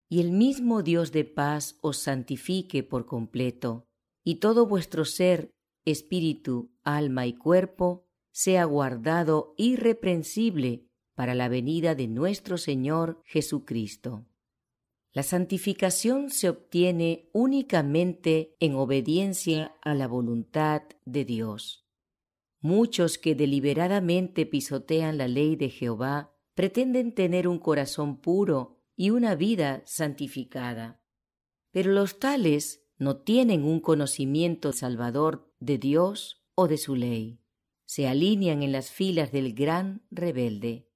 y el mismo Dios de paz os santifique por completo, y todo vuestro ser, espíritu, alma y cuerpo, sea guardado irreprensible para la venida de nuestro Señor Jesucristo. La santificación se obtiene únicamente en obediencia a la voluntad de Dios. Muchos que deliberadamente pisotean la ley de Jehová pretenden tener un corazón puro y una vida santificada. Pero los tales no tienen un conocimiento salvador de Dios o de su ley. Se alinean en las filas del gran rebelde.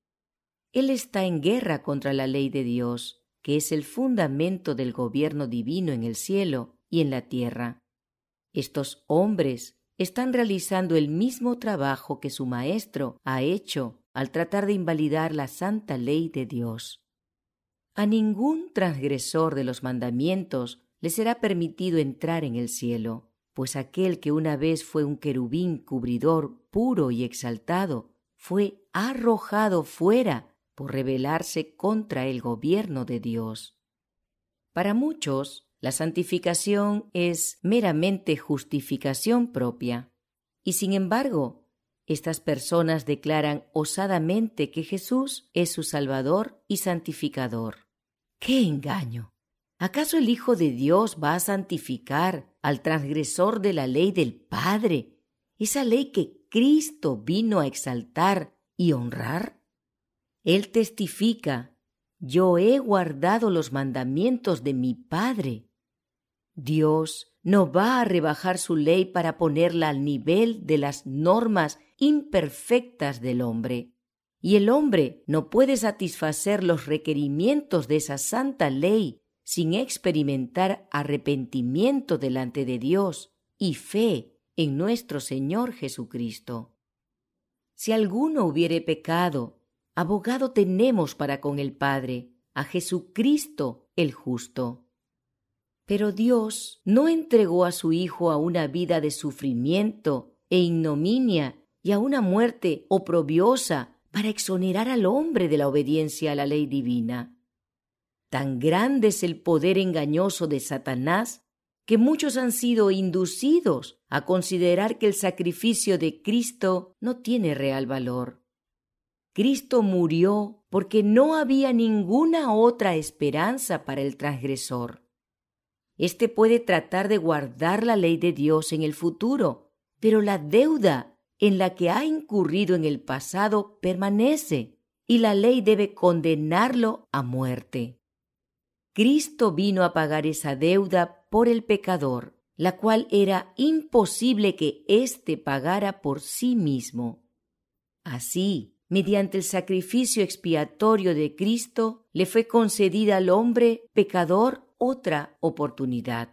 Él está en guerra contra la ley de Dios, que es el fundamento del gobierno divino en el cielo y en la tierra. Estos hombres están realizando el mismo trabajo que su maestro ha hecho al tratar de invalidar la santa ley de Dios. A ningún transgresor de los mandamientos le será permitido entrar en el cielo, pues aquel que una vez fue un querubín cubridor puro y exaltado fue arrojado fuera por rebelarse contra el gobierno de Dios. Para muchos, la santificación es meramente justificación propia, y sin embargo, estas personas declaran osadamente que Jesús es su Salvador y santificador. ¡Qué engaño! ¿Acaso el Hijo de Dios va a santificar al transgresor de la ley del Padre, esa ley que Cristo vino a exaltar y honrar? Él testifica: yo he guardado los mandamientos de mi Padre. Dios no va a rebajar su ley para ponerla al nivel de las normas imperfectas del hombre. Y el hombre no puede satisfacer los requerimientos de esa santa ley sin experimentar arrepentimiento delante de Dios y fe en nuestro Señor Jesucristo. Si alguno hubiere pecado, abogado tenemos para con el Padre, a Jesucristo el justo. Pero Dios no entregó a su Hijo a una vida de sufrimiento e ignominia y a una muerte oprobiosa para exonerar al hombre de la obediencia a la ley divina. Tan grande es el poder engañoso de Satanás que muchos han sido inducidos a considerar que el sacrificio de Cristo no tiene real valor. Cristo murió porque no había ninguna otra esperanza para el transgresor. Éste puede tratar de guardar la ley de Dios en el futuro, pero la deuda en la que ha incurrido en el pasado permanece, y la ley debe condenarlo a muerte. Cristo vino a pagar esa deuda por el pecador, la cual era imposible que éste pagara por sí mismo. Así, mediante el sacrificio expiatorio de Cristo, le fue concedida al hombre pecador otra oportunidad.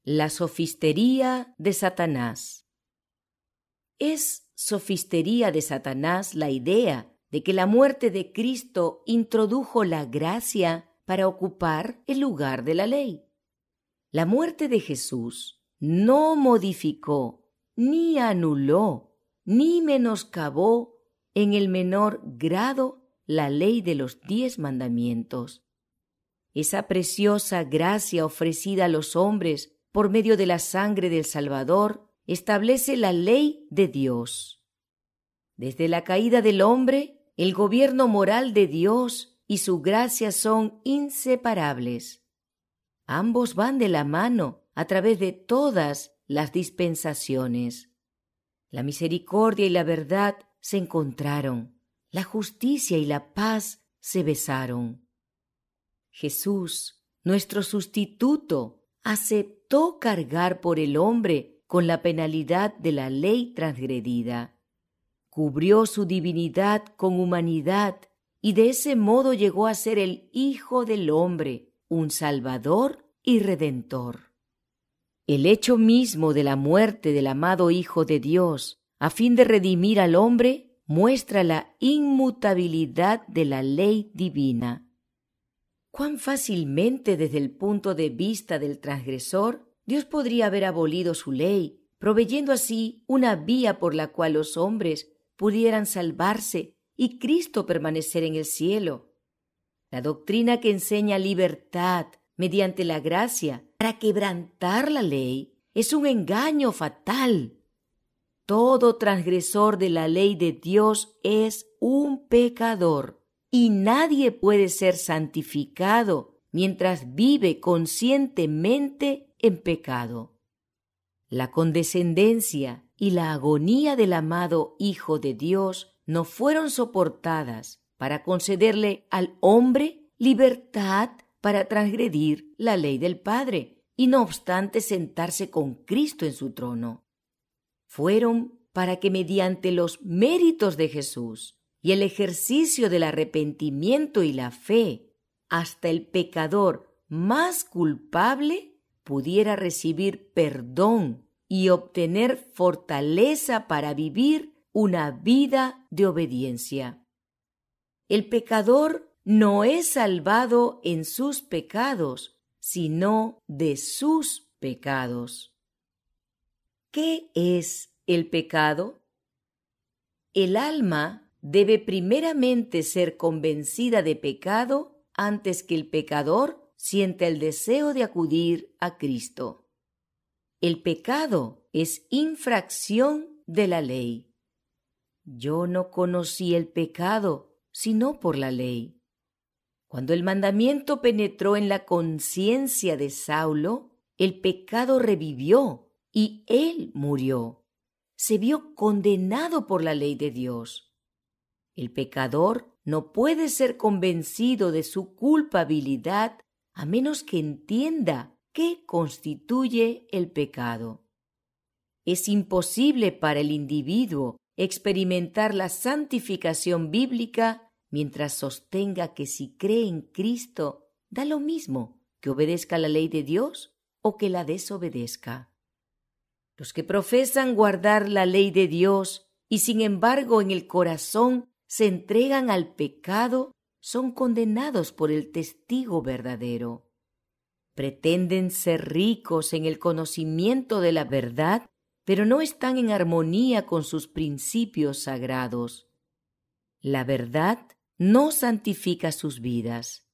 La sofistería de Satanás. Es sofistería de Satanás la idea de que la muerte de Cristo introdujo la gracia para ocupar el lugar de la ley. La muerte de Jesús no modificó, ni anuló, ni menoscabó en el menor grado la ley de los 10 mandamientos. Esa preciosa gracia ofrecida a los hombres por medio de la sangre del Salvador establece la ley de Dios. Desde la caída del hombre, el gobierno moral de Dios y su gracia son inseparables. Ambos van de la mano a través de todas las dispensaciones. La misericordia y la verdad se encontraron, la justicia y la paz se besaron. Jesús, nuestro sustituto, aceptó cargar por el hombre con la penalidad de la ley transgredida. Cubrió su divinidad con humanidad y de ese modo llegó a ser el Hijo del Hombre, un Salvador y Redentor. El hecho mismo de la muerte del amado Hijo de Dios, a fin de redimir al hombre, muestra la inmutabilidad de la ley divina. Cuán fácilmente, desde el punto de vista del transgresor, Dios podría haber abolido su ley, proveyendo así una vía por la cual los hombres pudieran salvarse y Cristo permanecer en el cielo. La doctrina que enseña libertad mediante la gracia para quebrantar la ley es un engaño fatal. Todo transgresor de la ley de Dios es un pecador y nadie puede ser santificado mientras vive conscientemente en pecado. La condescendencia y la agonía del amado Hijo de Dios no fueron soportadas para concederle al hombre libertad para transgredir la ley del Padre y no obstante sentarse con Cristo en su trono. Fueron para que mediante los méritos de Jesús y el ejercicio del arrepentimiento y la fe, hasta el pecador más culpable pudiera recibir perdón y obtener fortaleza para vivir una vida de obediencia. El pecador no es salvado en sus pecados, sino de sus pecados. ¿Qué es el pecado? El alma debe primeramente ser convencida de pecado antes que el pecador sienta el deseo de acudir a Cristo. El pecado es infracción de la ley. Yo no conocí el pecado, sino por la ley. Cuando el mandamiento penetró en la conciencia de Saulo, el pecado revivió y él murió. Se vio condenado por la ley de Dios. El pecador no puede ser convencido de su culpabilidad a menos que entienda qué constituye el pecado. Es imposible para el individuo experimentar la santificación bíblica mientras sostenga que si cree en Cristo, da lo mismo que obedezca la ley de Dios o que la desobedezca. Los que profesan guardar la ley de Dios y sin embargo en el corazón se entregan al pecado son condenados por el testigo verdadero. Pretenden ser ricos en el conocimiento de la verdad, pero no están en armonía con sus principios sagrados. La verdad no santifica sus vidas.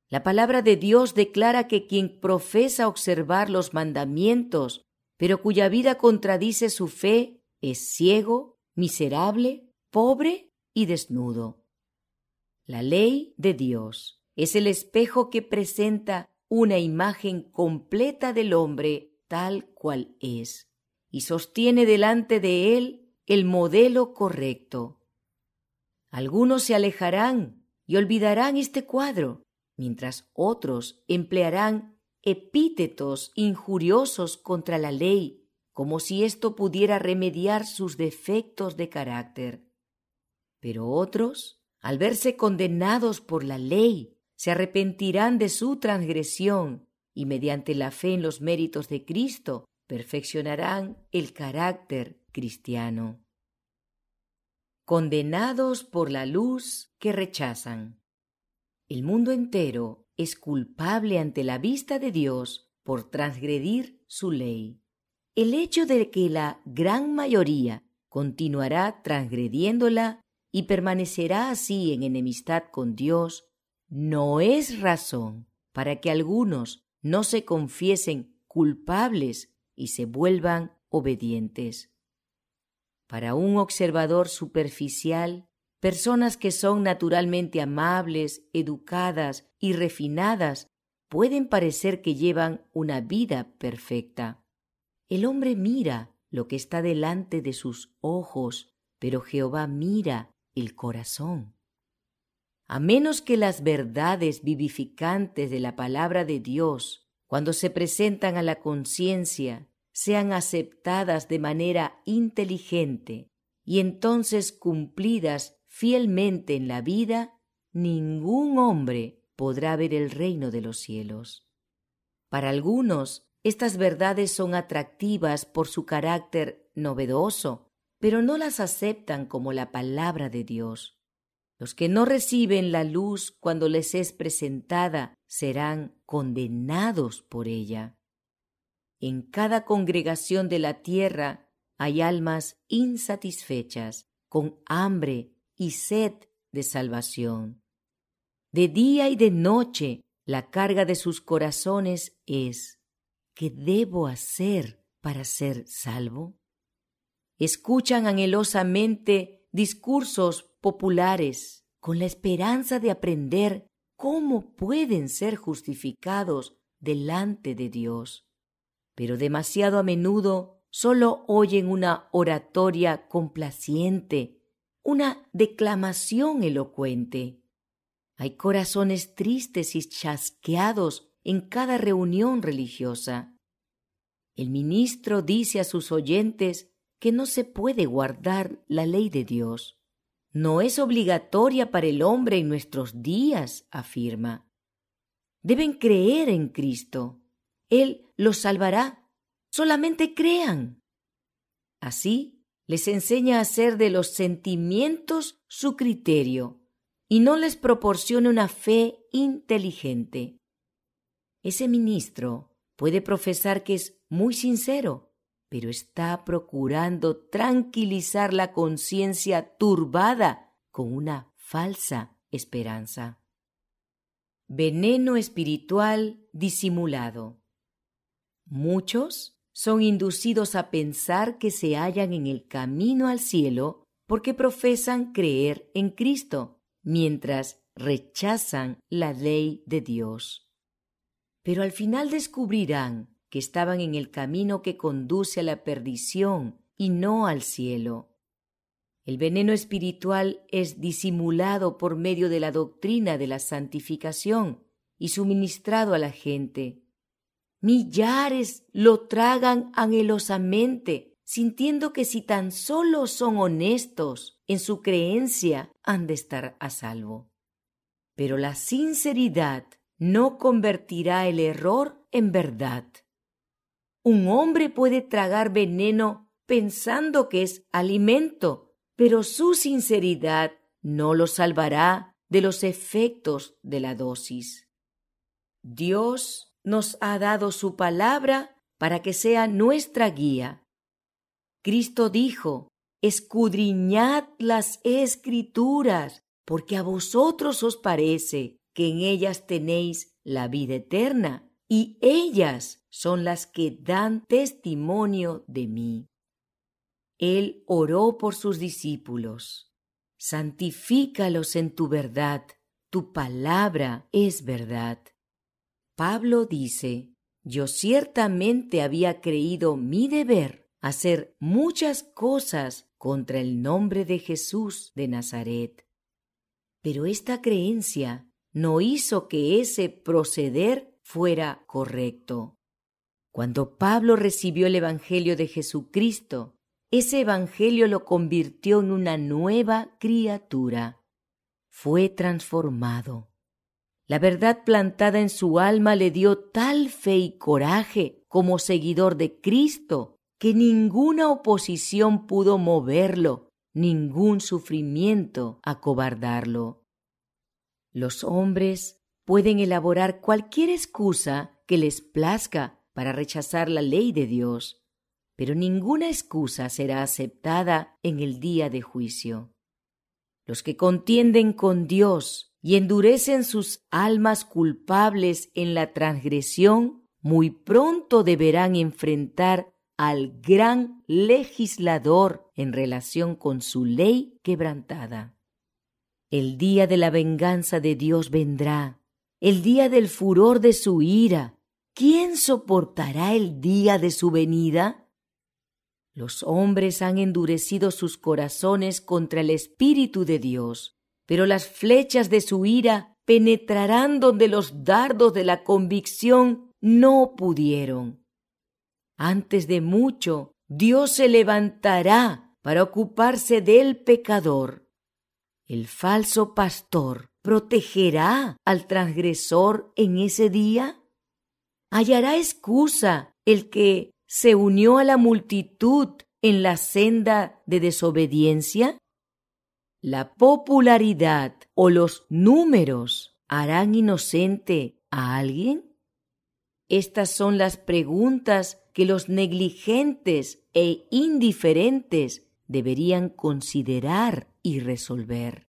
La palabra de Dios declara que quien profesa observar los mandamientos, pero cuya vida contradice su fe, es ciego, miserable, pobre y desnudo. La ley de Dios es el espejo que presenta una imagen completa del hombre tal cual es y sostiene delante de él el modelo correcto. Algunos se alejarán y olvidarán este cuadro, mientras otros emplearán epítetos injuriosos contra la ley, como si esto pudiera remediar sus defectos de carácter. Pero otros, al verse condenados por la ley, se arrepentirán de su transgresión y mediante la fe en los méritos de Cristo perfeccionarán el carácter cristiano. Condenados por la luz que rechazan. El mundo entero es culpable ante la vista de Dios por transgredir su ley. El hecho de que la gran mayoría continuará transgrediéndola y permanecerá así en enemistad con Dios no es razón para que algunos no se confiesen culpables y se vuelvan obedientes. Para un observador superficial, personas que son naturalmente amables, educadas y refinadas pueden parecer que llevan una vida perfecta. El hombre mira lo que está delante de sus ojos, pero Jehová mira el corazón. A menos que las verdades vivificantes de la palabra de Dios, cuando se presentan a la conciencia, sean aceptadas de manera inteligente y entonces cumplidas fielmente en la vida, ningún hombre podrá ver el reino de los cielos. Para algunos, estas verdades son atractivas por su carácter novedoso, pero no las aceptan como la palabra de Dios. Los que no reciben la luz cuando les es presentada serán condenados por ella. En cada congregación de la tierra hay almas insatisfechas, con hambre y sed de salvación. De día y de noche la carga de sus corazones es: ¿qué debo hacer para ser salvo? Escuchan anhelosamente discursos populares con la esperanza de aprender cómo pueden ser justificados delante de Dios. Pero demasiado a menudo solo oyen una oratoria complaciente, una declamación elocuente. Hay corazones tristes y chasqueados en cada reunión religiosa. El ministro dice a sus oyentes que no se puede guardar la ley de Dios. No es obligatoria para el hombre en nuestros días, afirma. Deben creer en Cristo. Él los salvará. Solamente crean. Así, les enseña a hacer de los sentimientos su criterio y no les proporciona una fe inteligente. Ese ministro puede profesar que es muy sincero, pero está procurando tranquilizar la conciencia turbada con una falsa esperanza. Veneno espiritual disimulado. Muchos son inducidos a pensar que se hallan en el camino al cielo porque profesan creer en Cristo, mientras rechazan la ley de Dios. Pero al final descubrirán que estaban en el camino que conduce a la perdición y no al cielo. El veneno espiritual es disimulado por medio de la doctrina de la santificación y suministrado a la gente. Millares lo tragan anhelosamente, sintiendo que si tan solo son honestos en su creencia, han de estar a salvo. Pero la sinceridad no convertirá el error en verdad. Un hombre puede tragar veneno pensando que es alimento, pero su sinceridad no lo salvará de los efectos de la dosis. Dios nos ha dado su palabra para que sea nuestra guía. Cristo dijo: escudriñad las Escrituras, porque a vosotros os parece que en ellas tenéis la vida eterna, y ellas son las que dan testimonio de mí. Él oró por sus discípulos: santifícalos en tu verdad, tu palabra es verdad. Pablo dice: yo ciertamente había creído mi deber hacer muchas cosas contra el nombre de Jesús de Nazaret. Pero esta creencia no hizo que ese proceder fuera correcto. Cuando Pablo recibió el Evangelio de Jesucristo, ese Evangelio lo convirtió en una nueva criatura. Fue transformado. La verdad plantada en su alma le dio tal fe y coraje como seguidor de Cristo que ninguna oposición pudo moverlo, ningún sufrimiento acobardarlo. Los hombres pueden elaborar cualquier excusa que les plazca para rechazar la ley de Dios, pero ninguna excusa será aceptada en el día de juicio. Los que contienden con Dios y endurecen sus almas culpables en la transgresión, muy pronto deberán enfrentar al gran legislador en relación con su ley quebrantada. El día de la venganza de Dios vendrá, el día del furor de su ira. ¿Quién soportará el día de su venida? Los hombres han endurecido sus corazones contra el Espíritu de Dios, pero las flechas de su ira penetrarán donde los dardos de la convicción no pudieron. Antes de mucho, Dios se levantará para ocuparse del pecador. El falso pastor protegerá al transgresor en ese día. ¿Hallará excusa el que se unió a la multitud en la senda de desobediencia? ¿La popularidad o los números harán inocente a alguien? Estas son las preguntas que los negligentes e indiferentes deberían considerar y resolver.